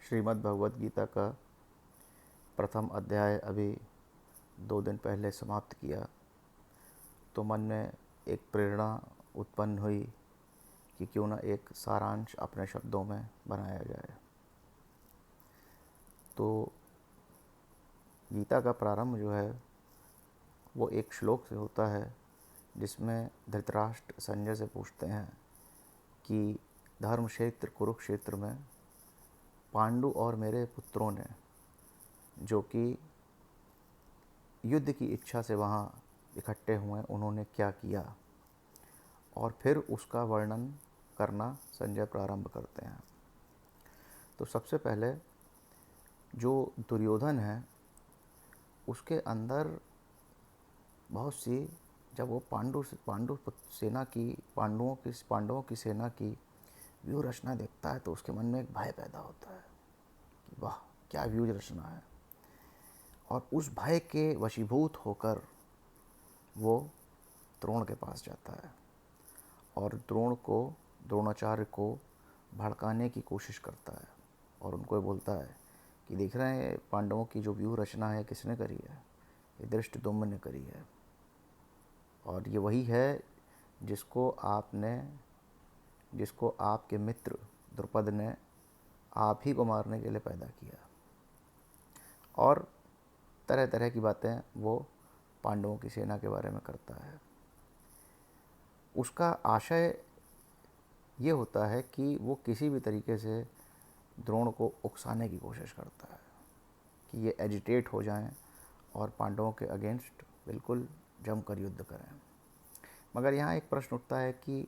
श्रीमद् भगवत गीता का प्रथम अध्याय अभी 2 दिन पहले समाप्त किया तो मन में एक प्रेरणा उत्पन्न हुई कि क्यों ना एक सारांश अपने शब्दों में बनाया जाए। तो गीता का प्रारंभ जो है वो एक श्लोक से होता है जिसमें धृतराष्ट्र संजय से पूछते हैं कि धर्म क्षेत्र कुरुक्षेत्र में पांडु और मेरे पुत्रों ने जो कि युद्ध की इच्छा से वहाँ इकट्ठे हुए उन्होंने क्या किया, और फिर उसका वर्णन करना संजय प्रारंभ करते हैं। तो सबसे पहले जो दुर्योधन है उसके अंदर बहुत सी, जब वो पांडवों की सेना की व्यूह रचना देखता है तो उसके मन में एक भय पैदा होता है कि वाह क्या व्यूह रचना है, और उस भय के वशीभूत होकर वो द्रोण के पास जाता है और द्रोणाचार्य को भड़काने की कोशिश करता है और उनको ये बोलता है कि देख रहे हैं पांडवों की जो व्यूह रचना है किसने करी है, ये धृष्टद्युम्न ने करी है, और ये वही है जिसको आपके मित्र द्रुपद ने आप ही को मारने के लिए पैदा किया। और तरह तरह की बातें वो पांडवों की सेना के बारे में करता है। उसका आशय ये होता है कि वो किसी भी तरीके से द्रोण को उकसाने की कोशिश करता है कि ये एजिटेट हो जाएं और पांडवों के अगेंस्ट बिल्कुल जमकर युद्ध करें। मगर यहाँ एक प्रश्न उठता है कि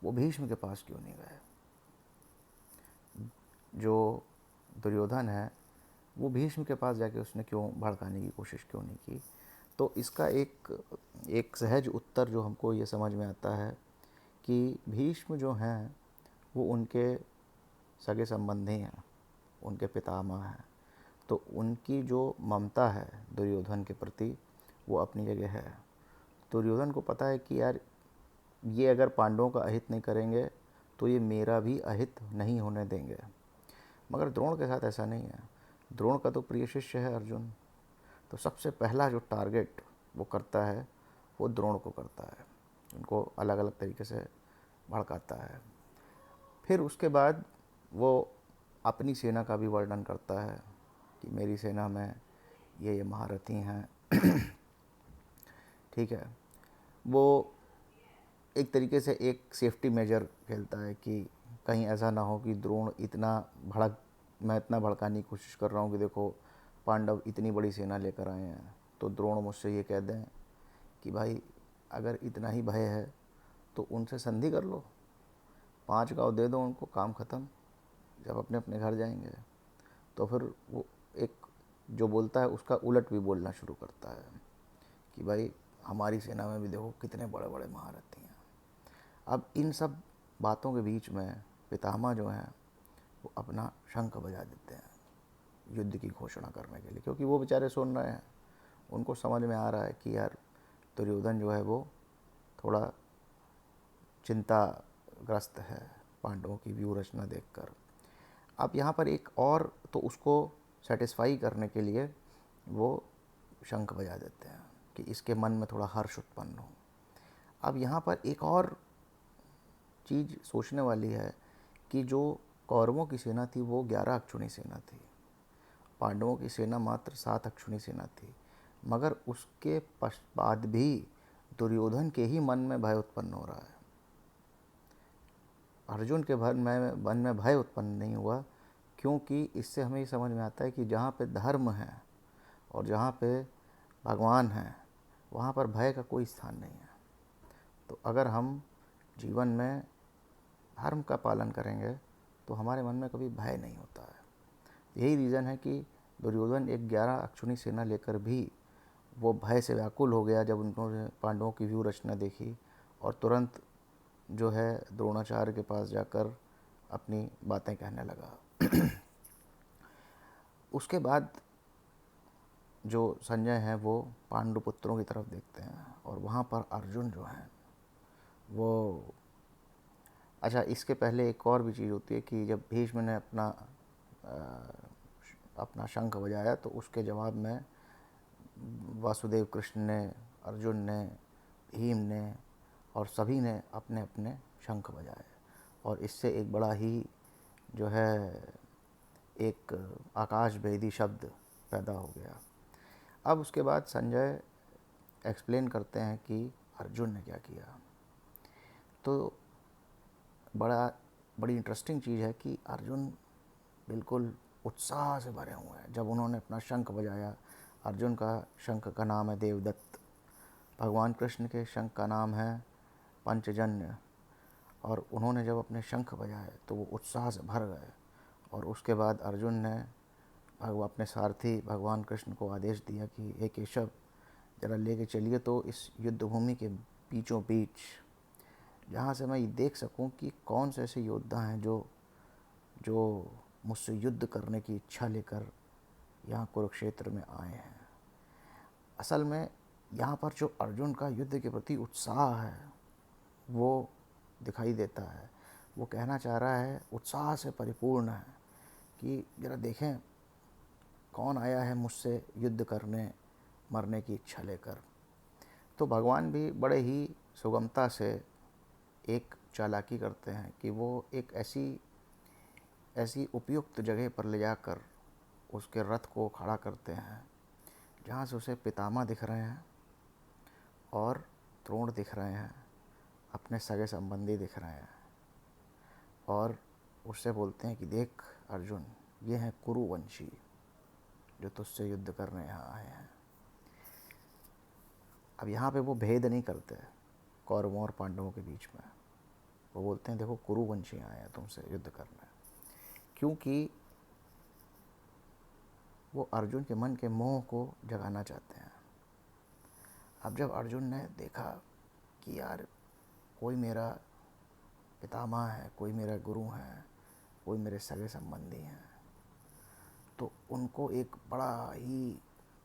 वो भीष्म के पास क्यों नहीं गए। जो दुर्योधन है वो भीष्म के पास जाके उसने क्यों भड़काने की कोशिश क्यों नहीं की। तो इसका एक सहज उत्तर जो हमको ये समझ में आता है कि भीष्म जो हैं वो उनके सगे संबंधी हैं, उनके पितामह हैं, तो उनकी जो ममता है दुर्योधन के प्रति वो अपनी जगह है। दुर्योधन को पता है कि यार ये अगर पांडवों का अहित नहीं करेंगे तो ये मेरा भी अहित नहीं होने देंगे। मगर द्रोण के साथ ऐसा नहीं है। द्रोण का तो प्रिय शिष्य है अर्जुन, तो सबसे पहला जो टारगेट वो करता है वो द्रोण को करता है, उनको अलग अलग तरीके से भड़काता है। फिर उसके बाद वो अपनी सेना का भी वर्णन करता है कि मेरी सेना में ये महारथी हैं। ठीक है, वो एक तरीके से एक सेफ्टी मेजर खेलता है कि कहीं ऐसा ना हो कि द्रोण मैं इतना भड़काने की कोशिश कर रहा हूँ कि देखो पांडव इतनी बड़ी सेना लेकर आए हैं, तो द्रोण मुझसे ये कह दें कि भाई अगर इतना ही भय है तो उनसे संधि कर लो, 5 गाँव दे दो उनको, काम ख़त्म। जब अपने अपने घर जाएंगे तो फिर वो एक जो बोलता है उसका उलट भी बोलना शुरू करता है कि भाई हमारी सेना में भी देखो कितने बड़े बड़े महारथी हैं। अब इन सब बातों के बीच में पितामह जो हैं वो अपना शंख बजा देते हैं युद्ध की घोषणा करने के लिए, क्योंकि वो बेचारे सुन रहे हैं, उनको समझ में आ रहा है कि यार दुर्योधन जो है वो थोड़ा चिंताग्रस्त है पांडवों की व्यूह रचना देखकर। अब यहाँ पर एक और, तो उसको सेटिस्फाई करने के लिए वो शंख बजा देते हैं कि इसके मन में थोड़ा हर्ष उत्पन्न हो। अब यहाँ पर एक और चीज़ सोचने वाली है कि जो कौरवों की सेना थी वो 11 अक्षुणी सेना थी, पांडवों की सेना मात्र 7 अक्षुणी सेना थी, मगर उसके बाद भी दुर्योधन के ही मन में भय उत्पन्न हो रहा है। अर्जुन के मन में भय उत्पन्न नहीं हुआ, क्योंकि इससे हमें ये समझ में आता है कि जहाँ पे धर्म है और जहाँ पे भगवान है वहाँ पर भय का कोई स्थान नहीं है। तो अगर हम जीवन में धर्म का पालन करेंगे तो हमारे मन में कभी भय नहीं होता है। यही रीज़न है कि दुर्योधन एक 11 अक्षुणी सेना लेकर भी वो भय से व्याकुल हो गया जब उन्होंने पांडवों की व्यूह रचना देखी, और तुरंत जो है द्रोणाचार्य के पास जाकर अपनी बातें कहने लगा। उसके बाद जो संजय हैं वो पांडुपुत्रों की तरफ देखते हैं और वहाँ पर अर्जुन जो हैं वो, अच्छा इसके पहले एक और भी चीज़ होती है कि जब भीष्म ने अपना अपना शंख बजाया तो उसके जवाब में वासुदेव कृष्ण ने, अर्जुन ने, भीम ने और सभी ने अपने अपने शंख बजाए और इससे एक बड़ा ही जो है एक आकाश भेदी शब्द पैदा हो गया। अब उसके बाद संजय एक्सप्लेन करते हैं कि अर्जुन ने क्या किया। तो बड़ी इंटरेस्टिंग चीज़ है कि अर्जुन बिल्कुल उत्साह से भरे हुए हैं। जब उन्होंने अपना शंख बजाया, अर्जुन का शंख का नाम है देवदत्त, भगवान कृष्ण के शंख का नाम है पंचजन्य, और उन्होंने जब अपने शंख बजाए तो वो उत्साह से भर गए। और उसके बाद अर्जुन ने अपने सारथी भगवान कृष्ण को आदेश दिया कि हे केशव, ज़रा लेके चलिए तो इस युद्ध भूमि के बीचों बीच, जहाँ से मैं देख सकूं कि कौन से ऐसे योद्धा हैं जो जो मुझसे युद्ध करने की इच्छा लेकर यहाँ कुरुक्षेत्र में आए हैं। असल में यहाँ पर जो अर्जुन का युद्ध के प्रति उत्साह है वो दिखाई देता है। वो कहना चाह रहा है, उत्साह से परिपूर्ण है कि ज़रा देखें कौन आया है मुझसे युद्ध करने, मरने की इच्छा लेकर। तो भगवान भी बड़े ही सुगमता से एक चालाकी करते हैं कि वो एक ऐसी उपयुक्त जगह पर ले जाकर उसके रथ को खड़ा करते हैं जहाँ से उसे पितामह दिख रहे हैं और द्रोण दिख रहे हैं, अपने सगे संबंधी दिख रहे हैं, और उससे बोलते हैं कि देख अर्जुन, ये हैं कुरुवंशी जो तुझसे युद्ध करने यहाँ आए हैं। अब यहाँ पे वो भेद नहीं करते कौरवों और पांडवों के बीच में। वो बोलते हैं देखो कुरुवंशी आए हैं तुमसे युद्ध करने, क्योंकि वो अर्जुन के मन के मोह को जगाना चाहते हैं। अब जब अर्जुन ने देखा कि यार कोई मेरा पितामह है, कोई मेरा गुरु है, कोई मेरे सगे संबंधी हैं, तो उनको एक बड़ा ही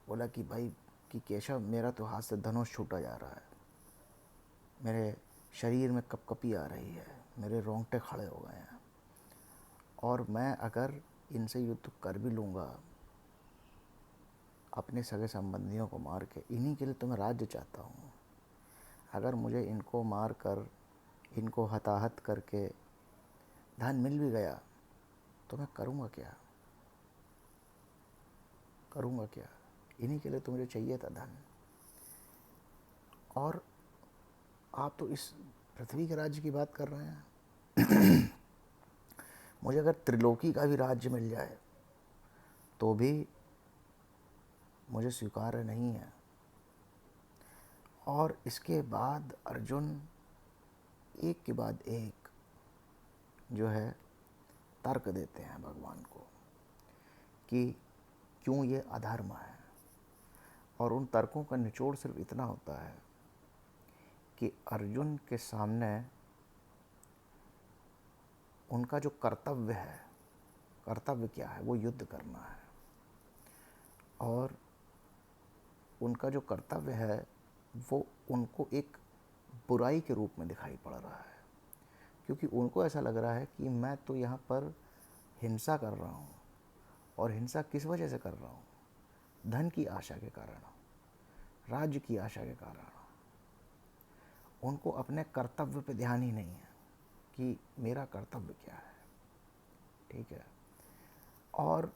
बोला कि भाई कि केशव, मेरा तो हाथ से धनुष छूटा जा रहा है, मेरे शरीर में कपकपी आ रही है, मेरे रोंगटे खड़े हो गए हैं, और मैं अगर इनसे युद्ध कर भी लूँगा अपने सगे संबंधियों को मार के, इन्हीं के लिए तो मैं राज्य चाहता हूँ। अगर मुझे इनको मार कर, इनको हताहत करके धन मिल भी गया तो मैं करूँगा क्या? करूँगा क्या? इन्हीं के लिए तो मुझे चाहिए था धन। और आप तो इस पृथ्वी के राज्य की बात कर रहे हैं। मुझे अगर त्रिलोकी का भी राज्य मिल जाए तो भी मुझे स्वीकार्य नहीं है। और इसके बाद अर्जुन एक के बाद एक जो है तर्क देते हैं भगवान को कि क्यों ये अधर्म है। और उन तर्कों का निचोड़ सिर्फ इतना होता है कि अर्जुन के सामने उनका जो कर्तव्य है, कर्तव्य क्या है? वो युद्ध करना है। और उनका जो कर्तव्य है वो उनको एक बुराई के रूप में दिखाई पड़ रहा है, क्योंकि उनको ऐसा लग रहा है कि मैं तो यहाँ पर हिंसा कर रहा हूँ, और हिंसा किस वजह से कर रहा हूँ? धन की आशा के कारण, राज्य की आशा के कारण। उनको अपने कर्तव्य पे ध्यान ही नहीं है कि मेरा कर्तव्य क्या है। ठीक है। और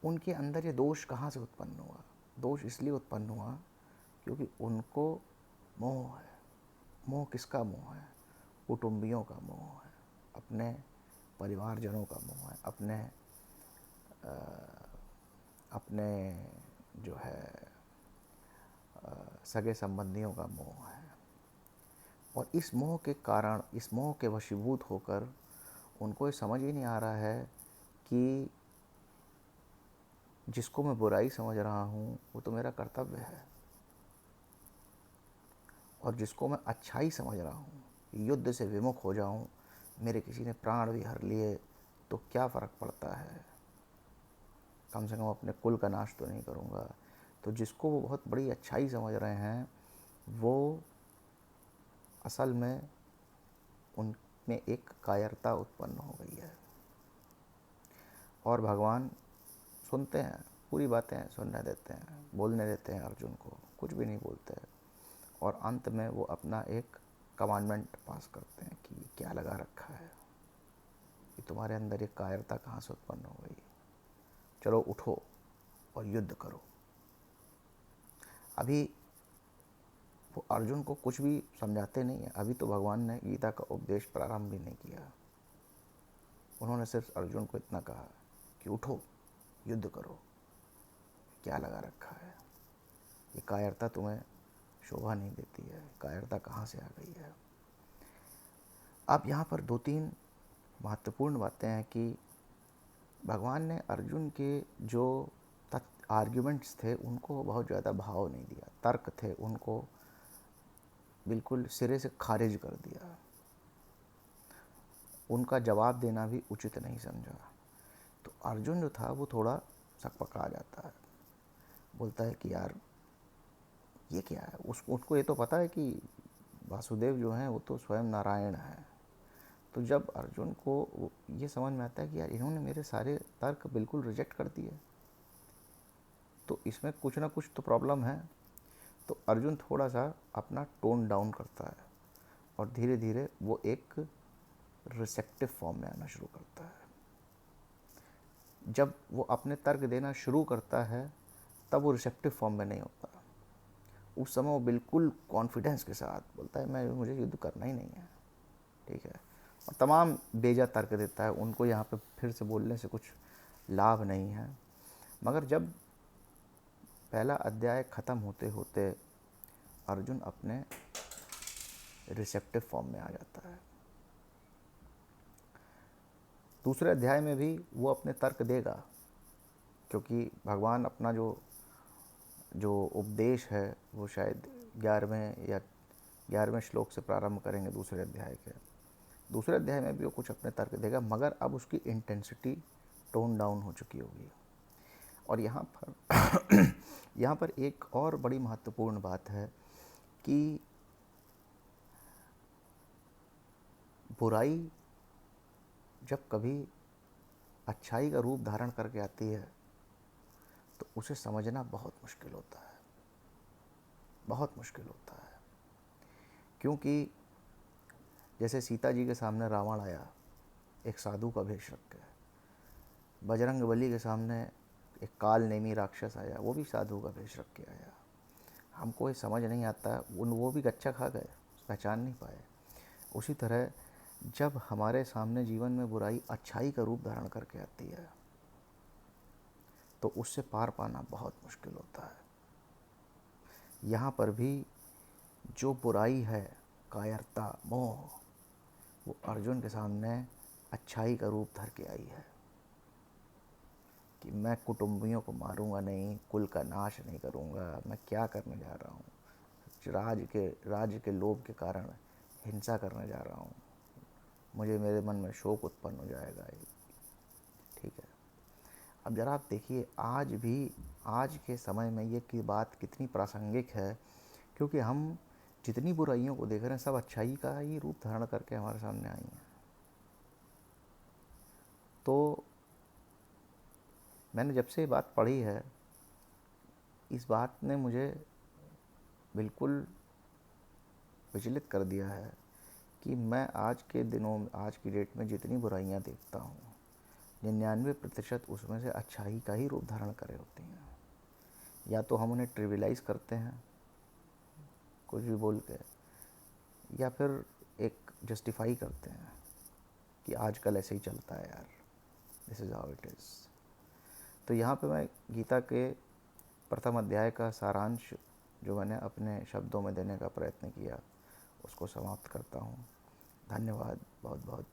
उनके अंदर ये दोष कहाँ से उत्पन्न हुआ? दोष इसलिए उत्पन्न हुआ क्योंकि उनको मोह है। मोह किसका मोह है? कुटुंबियों का मोह है, अपने परिवारजनों का मोह है, अपने जो है सगे संबंधियों का मोह है। और इस मोह के कारण, इस मोह के वशीभूत होकर उनको ये समझ ही नहीं आ रहा है कि जिसको मैं बुराई समझ रहा हूँ वो तो मेरा कर्तव्य है, और जिसको मैं अच्छाई समझ रहा हूँ, युद्ध से विमुख हो जाऊँ, मेरे किसी ने प्राण भी हर लिए तो क्या फ़र्क पड़ता है, कम से कम अपने कुल का नाश तो नहीं करूँगा। तो जिसको वो बहुत बड़ी अच्छाई समझ रहे हैं वो असल में उनमें एक कायरता उत्पन्न हो गई है। और भगवान सुनते हैं, पूरी बातें सुनने देते हैं, बोलने देते हैं अर्जुन को, कुछ भी नहीं बोलते हैं। और अंत में वो अपना एक कमांडमेंट पास करते हैं कि क्या लगा रखा है, कि तुम्हारे अंदर ये कायरता कहाँ से उत्पन्न हो गई, चलो उठो और युद्ध करो। अभी वो अर्जुन को कुछ भी समझाते नहीं है, अभी तो भगवान ने गीता का उपदेश प्रारंभ भी नहीं किया। उन्होंने सिर्फ अर्जुन को इतना कहा कि उठो, युद्ध करो, क्या लगा रखा है, ये कायरता तुम्हें शोभा नहीं देती है, कायरता कहाँ से आ गई है। अब यहाँ पर दो तीन महत्वपूर्ण बातें हैं कि भगवान ने अर्जुन के जो आर्ग्यूमेंट्स थे उनको बहुत ज़्यादा भाव नहीं दिया, तर्क थे उनको बिल्कुल सिरे से खारिज कर दिया, उनका जवाब देना भी उचित नहीं समझा। तो अर्जुन जो था वो थोड़ा सकपका जाता है, बोलता है कि यार ये क्या है। उसको ये तो पता है कि वासुदेव जो हैं वो तो स्वयं नारायण हैं। तो जब अर्जुन को ये समझ में आता है कि यार इन्होंने मेरे सारे तर्क बिल्कुल रिजेक्ट कर दिए, तो इसमें कुछ ना कुछ तो प्रॉब्लम है। तो अर्जुन थोड़ा सा अपना टोन डाउन करता है और धीरे धीरे वो एक रिसेप्टिव फॉर्म में आना शुरू करता है। जब वो अपने तर्क देना शुरू करता है तब वो रिसेप्टिव फॉर्म में नहीं होता। उस समय वो बिल्कुल कॉन्फिडेंस के साथ बोलता है मुझे युद्ध करना ही नहीं है, ठीक है, और तमाम बेजा तर्क देता है। उनको यहाँ पे फिर से बोलने से कुछ लाभ नहीं है। मगर जब पहला अध्याय ख़त्म होते होते अर्जुन अपने रिसेप्टिव फॉर्म में आ जाता है। दूसरे अध्याय में भी वो अपने तर्क देगा, क्योंकि भगवान अपना जो उपदेश है वो शायद 11वें श्लोक से प्रारंभ करेंगे दूसरे अध्याय के। दूसरे अध्याय में भी वो कुछ अपने तर्क देगा, मगर अब उसकी इंटेंसिटी टोन डाउन हो चुकी होगी। और यहाँ पर एक और बड़ी महत्वपूर्ण बात है कि बुराई जब कभी अच्छाई का रूप धारण करके आती है तो उसे समझना बहुत मुश्किल होता है, बहुत मुश्किल होता है। क्योंकि जैसे सीता जी के सामने रावण आया एक साधु का भेष रख के, बजरंग बली के सामने एक काल नेमी राक्षस आया, वो भी साधु का भेष रख के आया। हमको ये समझ नहीं आता, वो भी गच्चा खा गए, पहचान नहीं पाए। उसी तरह जब हमारे सामने जीवन में बुराई अच्छाई का रूप धारण करके आती है तो उससे पार पाना बहुत मुश्किल होता है। यहाँ पर भी जो बुराई है, कायरता, मोह, वो अर्जुन के सामने अच्छाई का रूप धर के आई है कि मैं कुटुंबियों को मारूंगा नहीं, कुल का नाश नहीं करूंगा, मैं क्या करने जा रहा हूँ, राज्य के लोभ के कारण हिंसा करने जा रहा हूँ, मुझे मेरे मन में शोक उत्पन्न हो जाएगा, ठीक है। अब ज़रा आप देखिए आज के समय में ये की बात कितनी प्रासंगिक है, क्योंकि हम जितनी बुराइयों को देख रहे हैं सब अच्छाई का ही रूप धारण करके हमारे सामने आई हैं। तो मैंने जब से ये बात पढ़ी है, इस बात ने मुझे बिल्कुल विचलित कर दिया है कि मैं आज की डेट में जितनी बुराइयां देखता हूँ 99% उसमें से अच्छाई का ही रूप धारण करे होती हैं। या तो हम उन्हें ट्रिविलाइज करते हैं कुछ भी बोल के, या फिर एक जस्टिफाई करते हैं कि आजकल ऐसे ही चलता है यार, this is how it is. तो यहाँ पे मैं गीता के प्रथम अध्याय का सारांश जो मैंने अपने शब्दों में देने का प्रयत्न किया उसको समाप्त करता हूँ। धन्यवाद बहुत बहुत।